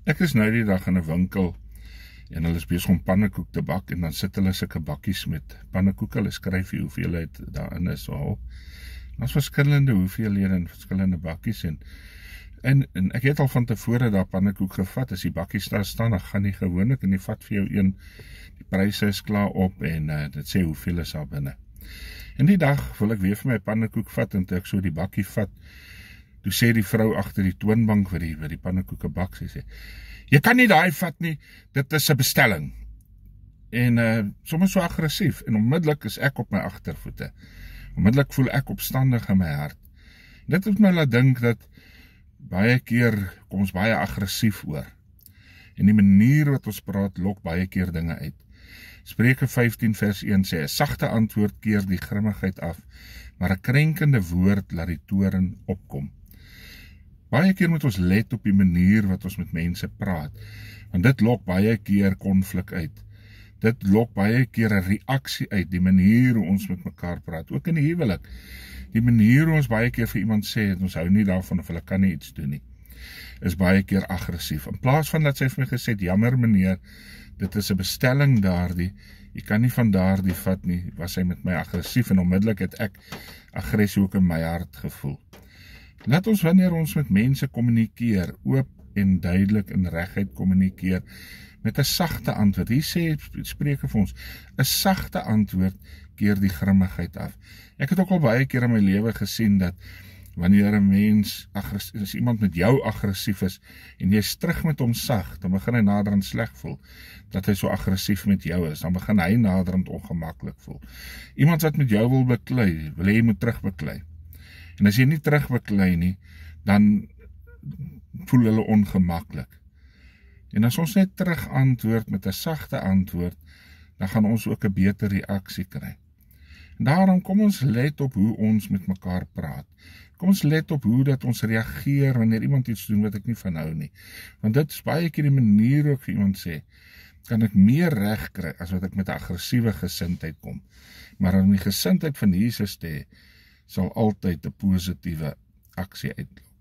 Ek is nou die dag in 'n winkel en hulle is besig om pannekoek te bak en dan sit hulle sulke bakkies met pannekoek. Hulle skryf die hoeveelheid daarin is al. Daar's verskillende hoeveelhede en verskillende bakkies en ek het al van tevore daar pannekoek gevat. As die bakkies daar staan, dan gaan die gewoonlik en die vat vir jou een. Die pryse is klaar op en dit sê hoeveel is daar binne. En die dag wil ek weer vir my pannekoek vat en toe ek so die bakkie vat, toe sê die vrou agter die toonbank wat die pannekoeke bak, sy sê, jy kan nie daai vat nie, dit is 'n bestelling. En soms so aggressief, en onmiddellik is ek op my agtervoete. Onmiddellik voel ek opstandig in my hart. Dit het my laat dink dat baie keer kom ons baie aggressief oor. En die manier wat ons praat, lok baie keer dinge uit. Spreuke 15 vers 1 sê, 'n sagte antwoord keer die grimmigheid af, maar 'n krenkende woord laat die toorn opkom. Baie keer moet ons let op die manier wat ons met mense praat, want dit lok baie keer konflik uit. Dit lok baie keer 'n reaksie uit, die manier hoe ons met mekaar praat, ook in die huwelik. Die manier hoe ons baie keer vir iemand sê, dat ons hou nie daarvan of hulle kan nie iets doen nie, is baie keer aggressief. In plaas van dat sy vir my gesê het, jammer meneer, dit is 'n bestelling daardie, jy kan nie van daardie vat nie, was sy met my aggressief en onmiddellik het ek aggressie ook in my hart gevoel. Laat ons wanneer ons met mense kommunikeer, oop en duidelik en reguit kommunikeer, met 'n sagte antwoord. Hier sê Spreuke vir ons, 'n sagte antwoord keer die grimmigheid af. Ek het ook al baie keer in my lewe gesien dat wanneer 'n mens as iemand met jou aggressief is en jy's terug met hom sag, dan begin hy naderhand sleg voel dat hy so aggressief met jou is. Dan begin hy naderhand ongemaklik voel. Iemand wat met jou wil beklei, wil jy moet terugbeklei. En as jy nie terugbeklei nie, dan voel hulle ongemaklik. En as ons net terug antwoord met 'n sagte antwoord, dan gaan ons ook 'n beter reaksie kry. En daarom kom ons let op hoe ons met mekaar praat. Kom ons let op hoe dat ons reageer wanneer iemand iets doen wat ek nie van hou nie. Want dit is baie keer die manier hoe ek vir iemand sê, kan ek meer reg kry as wat ek met 'n aggressiewe gesindheid kom. Maar om die gesindheid van Jesus te hê, sal altyd 'n positiewe aksie uitloop.